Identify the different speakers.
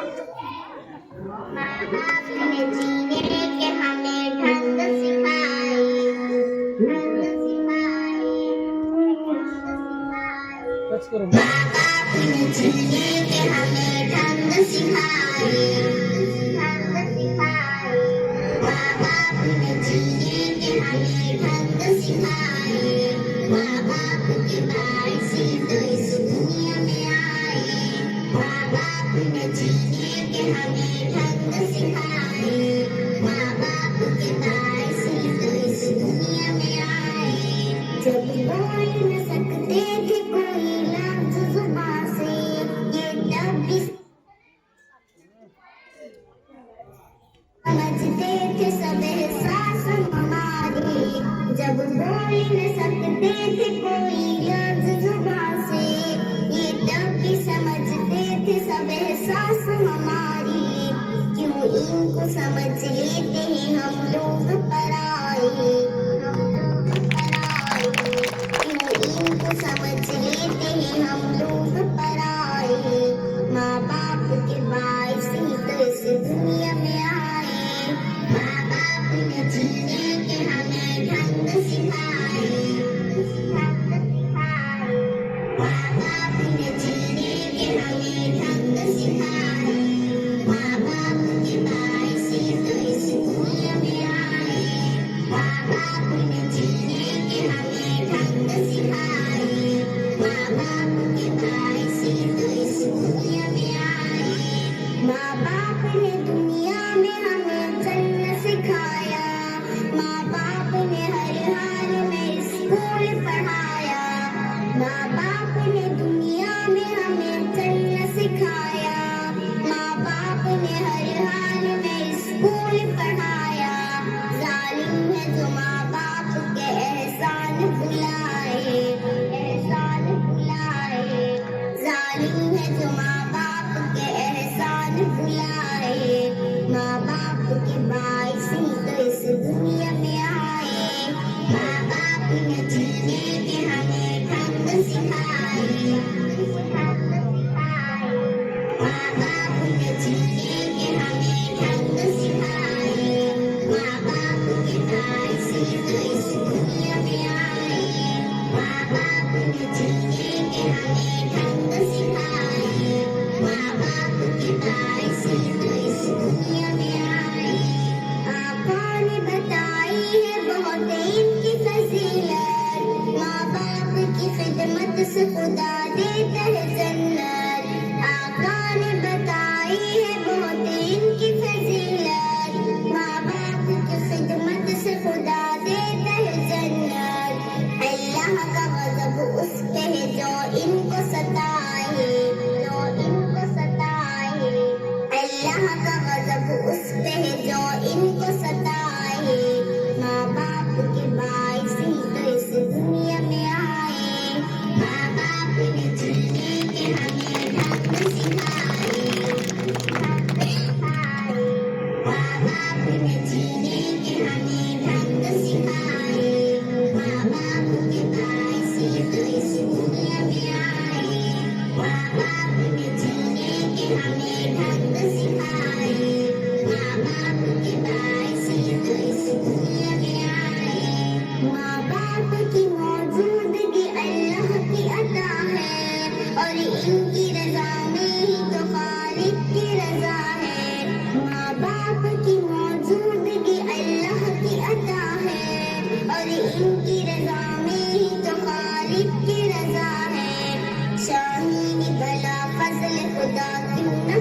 Speaker 1: माँ बाप ने जीने के हमें ढंग सिखाए, ढंग सिखाए, ढंग सिखाए। माँ बाप ने जीने के हमें ढंग सिखाए, ढंग सिखाए। माँ बाप ने जीने के हमें ढंग सिखाए। माँ बाप के बारिश से तो इस दुनिया में आए। माँ बाप ने जीने के हमें ढंग सिखाए। माँ बाप के बारिश से तो इस दुनिया में आए। जब बोल न सकते थे कोई लफ्ज़ ज़ुबान से, ये तब भी समझते थे सब एहसास हमारे। जब बोल न सकते थे कोई लफ्ज़ ज़ुबान से, ये तब भी समझते थे सब एहसास हमारे। क्यों इनको समझ लेते हैं हम लोग पराए, हम लोग पराए। क्यों इनको समझ लेते हैं हम लोग पराए। माँ बाप के बारिश से तो इस दुनिया में आए। माँ बाप ने जीने के हमें ढंग सिखाए, ढंग सिखाए। माँ बाप ने जीने के हमें ढंग सिखाए। माँ बाप के बारिश से तो इस दुनिया में आए। माँ बाप ने जीने के हमें ढंग सिखाए। माँ बाप के बारिश से तो इस दुनिया में आए। माँ बाप ने दुनिया में हमें चलना सिखाया। माँ बाप ने हर हाल में स्कूल पढ़ाया। माँ बाप ने दुनिया में हमें चलना सिखाया। माँ बाप ने हर हाल में स्कूल पढ़ाया। जालिम है जो माँ बाप के एहसान भुलाए, एहसान भुलाए। जालिम है जो माँ बाप के एहसान भुलाए। माँ बाप के बारिश से तो इस दुनिया में आए। माँ बाप ने जीने के हमें ढंग सिखाए, ढंग सिखाए। माँ बाप ने जीने के हमें ढंग सिखाए। माँ बाप के बारिश से तो इस दुनिया में आए। माँ बाप ने जीने के हमें ढंग सिखाए। माँ बाप के बारिश से तो इस दुनिया में आए। आका ने बताई है बहुत इनकी फजीलत। माँ बाप की खिदमत से खुदा देता है जन्नत। आका ने बताई है बहुत इनकी फजीलत। माँ बाप की खिदमत से खुदा देता है जन्नत। अल्लाह का गज़ब उस पे है जो इनको सताए, जो इनको सताए। अल्लाह का गज़ब उस पे है जो इनको सताए। माँ बाप के बारिश से तो इस दुनिया में आए। माँ बाप ने जीने के हमें ढंग सिखाए, ढंग सिखाए। माँ बाप ने जीने के हमें ढंग सिखाए। माँ बाप के बारिश से तो इस दुनिया में आए। माँ बाप ने जीने के हमें ढंग सिखाए। माँ बाप के बारिश से तो इस दुनिया में आए। माँ बाप की मौजूदगी अल्लाह की अता है, और इनकी रजा में ही तो खालिक की रजा है। माँ बाप की मौजूदगी अल्लाह की अता है, और इनकी रजा में ही तो खालिक की रजा है। शाहीन भला फजल खुदा क्यों न